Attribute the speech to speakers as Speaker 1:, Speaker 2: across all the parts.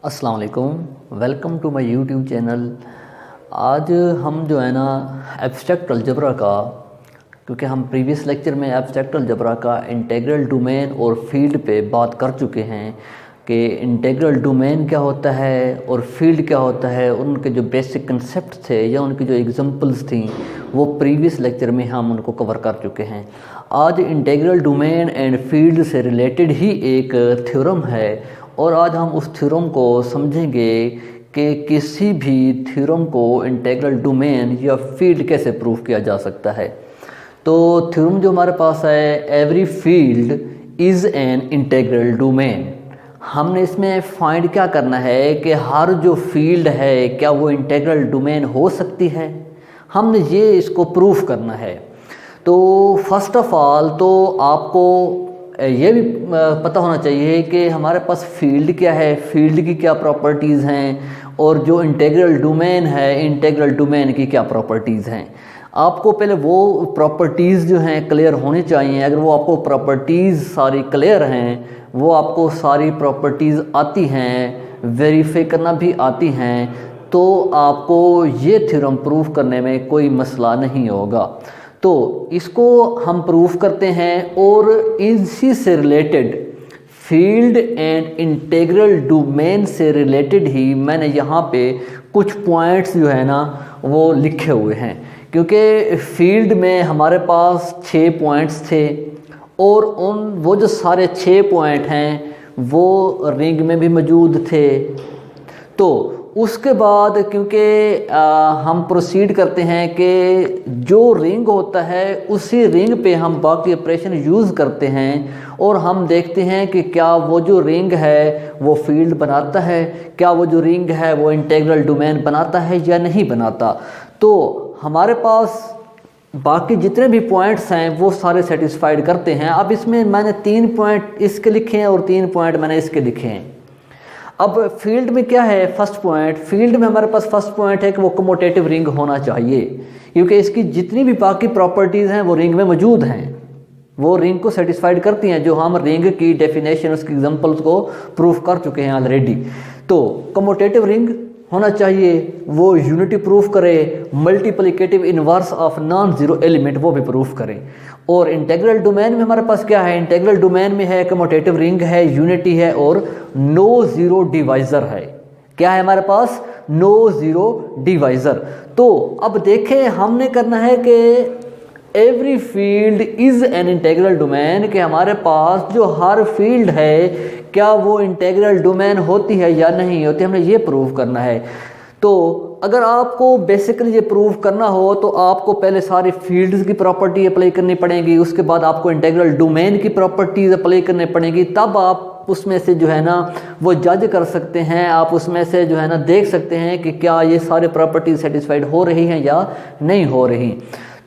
Speaker 1: अस्सलाम वालेकुम, welcome to my YouTube channel. आज हम जो है ना एब्स्ट्रैक्ट अलजेब्रा का, क्योंकि हम प्रीवियस लेक्चर में एब्स्ट्रैक्ट अलजेब्रा का इंटीग्रल डोमेन और फील्ड पे बात कर चुके हैं कि इंटीग्रल डोमेन क्या होता है और फील्ड क्या होता है। उनके जो बेसिक कंसेप्ट थे या उनकी जो एग्जांपल्स थी वो प्रीवियस लेक्चर में हम उनको कवर कर चुके हैं। आज इंटीग्रल डोमेन एंड फील्ड से रिलेटेड ही एक थ्योरम है और आज हम उस थ्योरम को समझेंगे कि किसी भी थ्योरम को इंटीग्रल डोमेन या फील्ड कैसे प्रूव किया जा सकता है। तो थ्योरम जो हमारे पास है, every field is an integral domain. हमने इसमें फाइंड क्या करना है कि हर जो फील्ड है क्या वो इंटीग्रल डोमेन हो सकती है। हमने ये इसको प्रूफ करना है। तो फर्स्ट ऑफ ऑल तो आपको ये भी पता होना चाहिए कि हमारे पास फील्ड क्या है, फील्ड की क्या प्रॉपर्टीज़ हैं और जो इंटीग्रल डोमेन है, इंटीग्रल डोमेन की क्या प्रॉपर्टीज़ हैं। आपको पहले वो प्रॉपर्टीज़ जो हैं क्लियर होनी चाहिए। अगर वो आपको प्रॉपर्टीज़ सारी क्लियर हैं, वो आपको सारी प्रॉपर्टीज़ आती हैं, वेरीफाई करना भी आती हैं, तो आपको ये थ्योरम प्रूफ करने में कोई मसला नहीं होगा। तो इसको हम प्रूफ करते हैं और इसी से related field and integral domain से रिलेटेड ही मैंने यहाँ पे कुछ पॉइंट्स जो है ना वो लिखे हुए हैं, क्योंकि फील्ड में हमारे पास 6 पॉइंट्स थे और वो जो सारे 6 पॉइंट हैं वो रिंग में भी मौजूद थे। तो उसके बाद क्योंकि हम प्रोसीड करते हैं कि जो रिंग होता है उसी रिंग पे हम बाकी ऑपरेशन यूज़ करते हैं और हम देखते हैं कि क्या वो जो रिंग है वो फील्ड बनाता है, क्या वो जो रिंग है वो इंटीग्रल डोमेन बनाता है या नहीं बनाता। तो हमारे पास बाकी जितने भी पॉइंट्स हैं वो सारे सेटिस्फाइड करते हैं। अब इसमें मैंने 3 पॉइंट इसके लिखे हैं और 3 पॉइंट मैंने इसके लिखे हैं। अब फील्ड में क्या है, फर्स्ट पॉइंट, फील्ड में हमारे पास फर्स्ट पॉइंट है कि वो कम्यूटेटिव रिंग होना चाहिए, क्योंकि इसकी जितनी भी बाकी प्रॉपर्टीज़ हैं वो रिंग में मौजूद हैं, वो रिंग को सेटिस्फाइड करती हैं, जो हम रिंग की डेफिनेशन उसकी एग्जांपल्स को प्रूफ कर चुके हैं ऑलरेडी। तो कम्यूटेटिव रिंग होना चाहिए, वो यूनिटी प्रूफ करे, multiplicative inverse of non zero element वो भी प्रूफ करें। और इंटीग्रल डोमेन में हमारे पास क्या है, इंटीग्रल डोमेन में है कम्यूटेटिव रिंग है, यूनिटी है और नो ज़ीरो डिवाइज़र है। क्या है हमारे पास, नो ज़ीरो डिवाइज़र। तो अब देखें हमने करना है कि every field is an integral domain, कि हमारे पास जो हर फील्ड है क्या वो इंटीग्रल डोमेन होती है या नहीं होती, हमने ये प्रूव करना है। तो अगर आपको बेसिकली ये प्रूव करना हो तो आपको पहले सारी फील्ड्स की प्रॉपर्टी अप्लाई करनी पड़ेगी, उसके बाद आपको इंटीग्रल डोमेन की प्रॉपर्टीज अप्लाई करनी पड़ेगी, तब आप उसमें से जो है ना वो जज कर सकते हैं, आप उसमें से जो है ना देख सकते हैं कि क्या ये सारे प्रॉपर्टीज सेटिस्फाइड हो रही हैं या नहीं हो रही।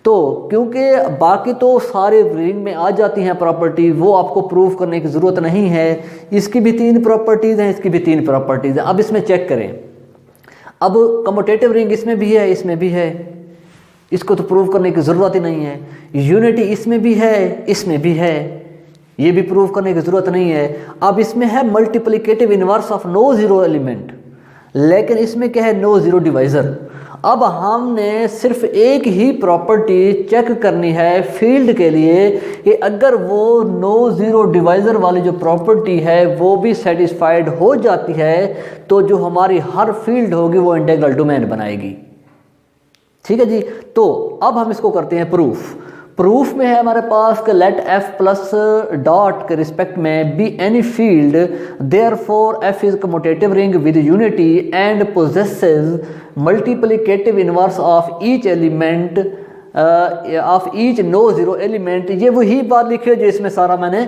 Speaker 1: तो क्योंकि बाकी तो सारे रिंग में आ जाती हैं प्रॉपर्टी, वो आपको प्रूफ करने की ज़रूरत नहीं है। इसकी भी 3 प्रॉपर्टीज़ हैं, इसकी भी 3 प्रॉपर्टीज़ हैं। अब इसमें चेक करें, अब कम्यूटेटिव रिंग इसमें भी है, इसमें भी है, इसको तो प्रूव करने की ज़रूरत ही नहीं है। यूनिटी इसमें भी है, इसमें भी है, ये भी प्रूव करने की ज़रूरत नहीं है। अब इसमें है multiplicative inverse of no zero element, लेकिन इसमें क्या है, नो ज़ीरो डिवाइज़र। अब हमने सिर्फ एक ही प्रॉपर्टी चेक करनी है फील्ड के लिए कि अगर वो नो ज़ीरो डिवाइज़र वाली जो प्रॉपर्टी है वो भी सेटिस्फाइड हो जाती है तो जो हमारी हर फील्ड होगी वो इंटीग्रल डोमेन बनाएगी। ठीक है जी। तो अब हम इसको करते हैं प्रूफ। प्रूफ में है हमारे पास कि लेट एफ प्लस डॉट के रिस्पेक्ट में be any field, therefore F is commutative ring with unity and possesses multiplicative inverse of each element of each no zero element. ये वही बात लिखी है जो इसमें सारा मैंने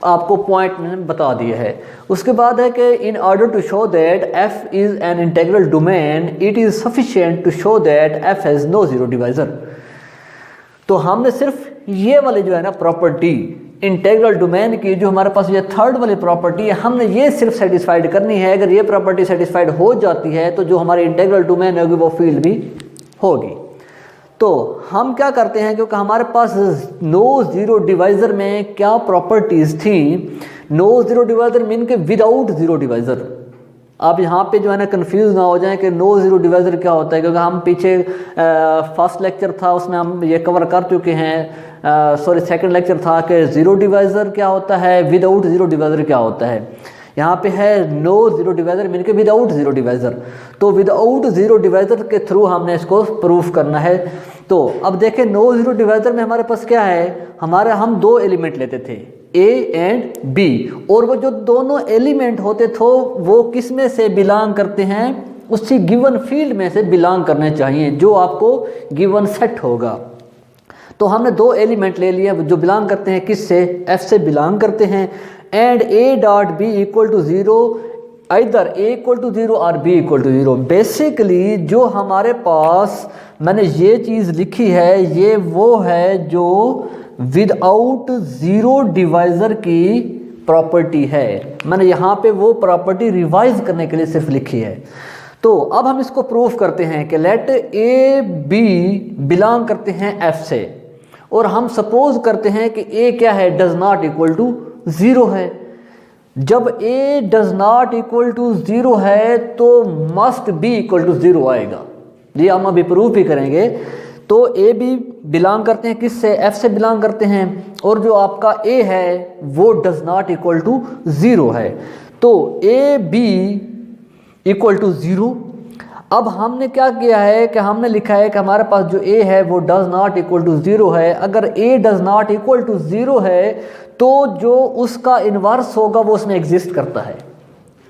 Speaker 1: आपको पॉइंट में बता दिया है। उसके बाद है कि in order to show that F is an integral domain it is sufficient to show that F has no zero divisor. तो हमने सिर्फ ये वाली जो है ना प्रॉपर्टी इंटीग्रल डोमेन की, जो हमारे पास ये थर्ड वाली प्रॉपर्टी है, हमने ये सिर्फ सेटिस्फाइड करनी है। अगर ये प्रॉपर्टी सेटिस्फाइड हो जाती है तो जो हमारी इंटीग्रल डोमेन होगी वो फील्ड भी होगी। तो हम क्या करते हैं, क्योंकि हमारे पास नो ज़ीरो डिवाइज़र में क्या प्रॉपर्टीज़ थी, नो ज़ीरो डिवाइज़र मीन के विदाउट ज़ीरो डिवाइज़र। आप यहाँ पे जो है ना कंफ्यूज ना हो जाएं कि नो ज़ीरो डिवाइज़र क्या होता है, क्योंकि हम पीछे फर्स्ट लेक्चर था उसमें हम ये कवर कर चुके हैं, सेकंड लेक्चर था कि ज़ीरो डिवाइज़र क्या होता है, विदाउट ज़ीरो डिवाइज़र क्या होता है। यहाँ पे है नो ज़ीरो डिवाइज़र मीन के विदाउट ज़ीरो डिवाइज़र, तो विदाउट ज़ीरो डिवाइज़र के थ्रू हमने इसको प्रूफ करना है। तो अब देखें नो ज़ीरो डिवाइज़र में हमारे पास क्या है, हम दो एलिमेंट लेते थे A एंड B, और वो जो दोनों एलिमेंट होते थे वो किस में से बिलोंग करते हैं, उसी गिवन फील्ड में से बिलोंग करने चाहिए जो आपको गिवन सेट होगा। तो हमने दो एलिमेंट ले लिए जो बिलोंग करते हैं किस से, F से बिलोंग करते हैं, and A dot B equal to zero, either A equal to zero और B equal to zero. Basically जो हमारे पास मैंने ये चीज़ लिखी है ये वो है जो विदाउट ज़ीरो डिवाइज़र की प्रॉपर्टी है। मैंने यहाँ पे वो प्रॉपर्टी रिवाइज करने के लिए सिर्फ लिखी है। तो अब हम इसको प्रूफ करते हैं कि लेट A B बिलोंग करते हैं F से, और हम सपोज करते हैं कि A क्या है, does not equal to zero है। जब A does not equal to zero है तो must B equal to zero आएगा। ये हम अभी प्रूफ ही करेंगे। तो A B बिलोंग करते हैं किस से, F से बिलोंग करते हैं, और जो आपका A है वो does not equal to zero है। तो A B equal to zero. अब हमने क्या किया है कि हमने लिखा है कि हमारे पास जो A है वो does not equal to zero है। अगर A does not equal to zero है तो जो उसका इन्वर्स होगा वो उसमें एग्जिस्ट करता है,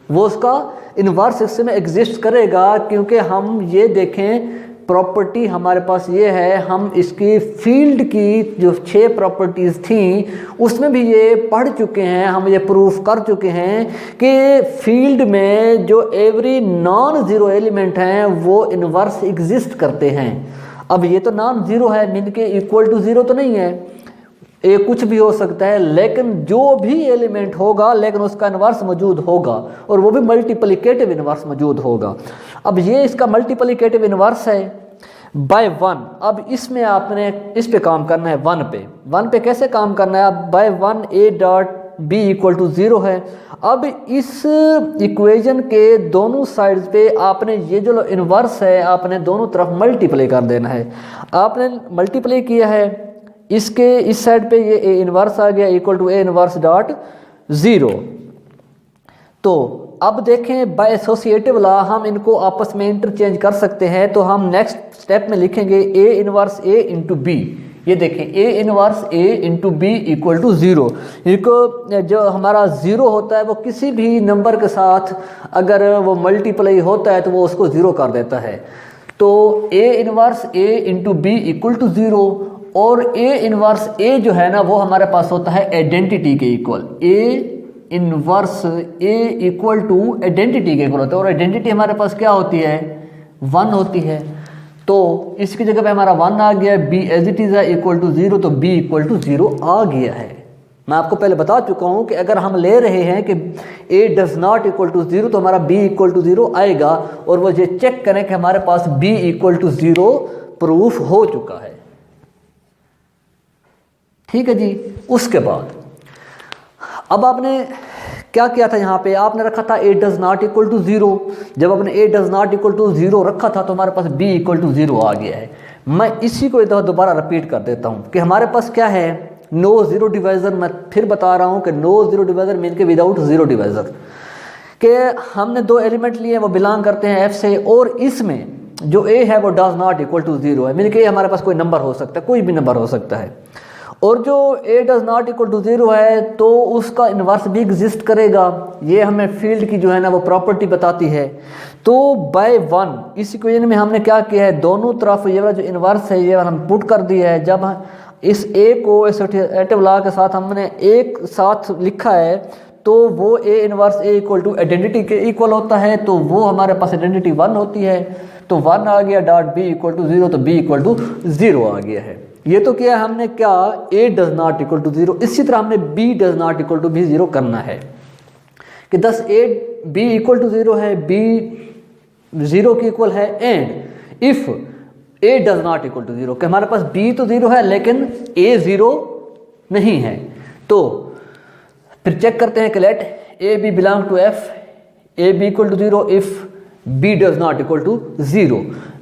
Speaker 1: वो उसका इन्वर्स इसमें एग्जिस्ट करेगा। क्योंकि हम ये देखें प्रॉपर्टी हमारे पास ये है, हम इसकी फील्ड की जो 6 प्रॉपर्टीज़ थी उसमें भी ये पढ़ चुके हैं, हम ये प्रूफ कर चुके हैं कि फील्ड में जो एवरी नॉन ज़ीरो एलिमेंट हैं वो इन्वर्स एग्जिस्ट करते हैं। अब ये तो नॉन ज़ीरो है मीन के इक्वल टू ज़ीरो तो नहीं है, ये कुछ भी हो सकता है, लेकिन जो भी एलिमेंट होगा लेकिन उसका इन्वर्स मौजूद होगा, और वो भी मल्टीप्लिकेटिव इन्वर्स मौजूद होगा। अब ये इसका मल्टीप्लिकेटिव इन्वर्स है बाय वन। अब इसमें आपने इस पे काम करना है, वन पे कैसे काम करना है, अब by one A dot B equal to zero है। अब इस इक्वेशन के दोनों साइड्स पे आपने ये जो इन्वर्स है आपने दोनों तरफ मल्टीप्लाई कर देना है। आपने मल्टीप्लाई किया है, इसके इस साइड पे ये A इन्वर्स आ गया equal to A inverse dot zero. तो अब देखें बाय एसोसिएटिव लॉ हम इनको आपस में इंटरचेंज कर सकते हैं। तो हम नेक्स्ट स्टेप में लिखेंगे A inverse A into B। ये देखें A inverse A into B equal to zero. इनको जो हमारा ज़ीरो होता है वो किसी भी नंबर के साथ अगर वो मल्टीप्लाई होता है तो वो उसको ज़ीरो कर देता है। तो A inverse A into B equal to zero, और A इन्वर्स A जो है ना वो हमारे पास होता है आइडेंटिटी के इक्वल। A inverse A equal to identity के इक्वल होता है, और आइडेंटिटी हमारे पास क्या होती है, 1 होती है। तो इसकी जगह पे हमारा 1 आ गया, B एज इट इज़ है इक्वल टू ज़ीरो, तो B इक्वल टू ज़ीरो आ गया है। मैं आपको पहले बता चुका हूँ कि अगर हम ले रहे हैं कि A does not equal to zero तो हमारा B इक्वल टू ज़ीरो आएगा, और वो ये चेक करें कि हमारे पास B equal to zero proof हो चुका है। ठीक है जी। उसके बाद अब आपने क्या किया था, यहाँ पे आपने रखा था A does not equal to zero. जब आपने A does not equal to zero रखा था तो हमारे पास B इक्वल टू ज़ीरो आ गया है। मैं इसी को दोबारा रिपीट कर देता हूँ कि हमारे पास क्या है, नो ज़ीरो डिवाइज़र। मैं फिर बता रहा हूँ कि नो ज़ीरो डिवाइज़र मीन के विदाउट ज़ीरो डिवाइज़र, कि हमने दो एलिमेंट लिए वो बिलोंग करते हैं F से, और इसमें जो A है वो does not equal to zero है, मीन के हमारे पास कोई नंबर हो सकता है, कोई भी नंबर हो सकता है। और जो A does not equal to zero है तो उसका इन्वर्स भी एग्जिस्ट करेगा। ये हमें फील्ड की जो है ना वो प्रॉपर्टी बताती है। तो बाय वन इस इक्वेशन में हमने क्या किया है, दोनों तरफ ये वाला जो इन्वर्स है ये हम पुट कर दिया है। जब इस A को एसोसिएटिव लॉ के साथ हमने एक साथ लिखा है तो वो A inverse A equal to identity के इक्वल होता है, तो वो हमारे पास आइडेंटिटी 1 होती है। तो 1 आ गया dot B equal to zero, तो B इक्वल टू ज़ीरो आ गया है। ये तो किया हमने क्या, A does not equal to zero. इसी तरह हमने B does not equal to भी ज़ीरो करना है कि 10 A B equal to zero है, B ज़ीरो की इक्वल है, and if A does not equal to zero, कि हमारे पास B तो ज़ीरो है लेकिन A ज़ीरो नहीं है। तो फिर चेक करते हैं कि let A B belong to F a B equal to zero if b does not equal to zero.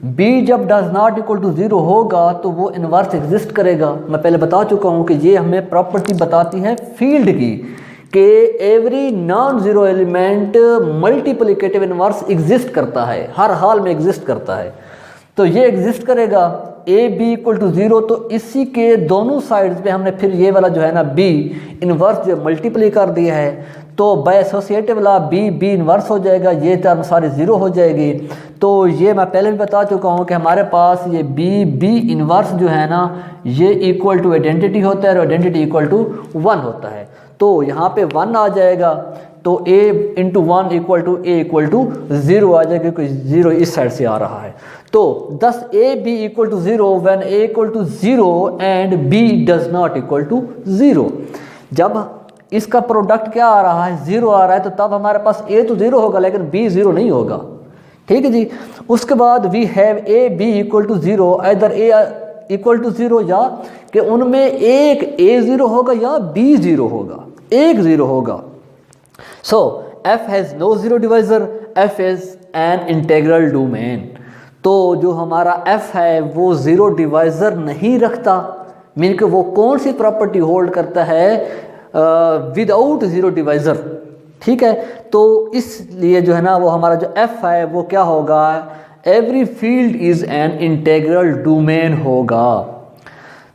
Speaker 1: B जब does not equal to zero होगा तो वो इन्वर्स एग्जिस्ट करेगा। मैं पहले बता चुका हूँ कि ये हमें प्रॉपर्टी बताती है फील्ड की कि every non zero element multiplicative inverse exist करता है, हर हाल में एग्जिस्ट करता है। तो ये एग्जिस्ट करेगा A B equal to zero, तो इसी के दोनों साइड्स पे हमने फिर ये वाला जो है ना बी इन्वर्स जो मल्टीप्लाई कर दिया है, तो बाय एसोसिएटिव ला बी बी इन्वर्स हो जाएगा, ये टर्म सारी ज़ीरो हो जाएगी। तो ये मैं पहले भी बता चुका हूँ कि हमारे पास ये बी बी इन्वर्स जो है ना ये इक्वल टू आइडेंटिटी होता है और आइडेंटिटी इक्वल टू 1 होता है। तो यहाँ पे 1 आ जाएगा, तो a into 1 equal to A equal to 0 आ जाएगा क्योंकि 0 इस साइड से आ रहा है। तो दस A B equal to 0 when a equal to 0 and b does not equal to 0। जब इसका प्रोडक्ट क्या आ रहा है 0 आ रहा है, तो तब हमारे पास a तो 0 होगा लेकिन b 0 नहीं होगा। ठीक है जी। उसके बाद we have A B equal to 0, इधर a इक्वल टू 0 या कि उनमें एक a 0 होगा या b 0 होगा, एक 0 होगा। So f has no zero divisor, f is an integral domain। तो जो हमारा f है वो ज़ीरो डिवाइज़र नहीं रखता, मीन कि वो कौन सी प्रॉपर्टी होल्ड करता है विदाउट ज़ीरो डिवाइज़र। ठीक है, तो इसलिए जो है ना वो हमारा जो f है वो क्या होगा, every field is an integral domain होगा।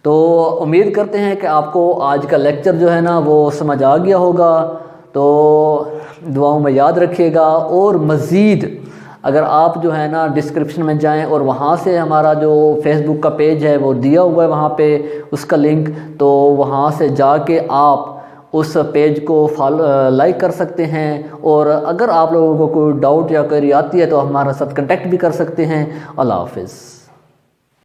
Speaker 1: तो उम्मीद करते हैं कि आपको आज का लेक्चर जो है ना वो समझ आ गया होगा। तो दुआओं में याद रखिएगा, और मज़ीद अगर आप जो है ना डिस्क्रिप्शन में जाएं और वहाँ से हमारा जो फेसबुक का पेज है वो दिया हुआ है वहाँ पे उसका लिंक, तो वहाँ से जाके आप उस पेज को लाइक कर सकते हैं। और अगर आप लोगों को कोई डाउट या क्वेरी आती है तो हमारा साथ कांटेक्ट भी कर सकते हैं। अल्लाह हाफ़िज़।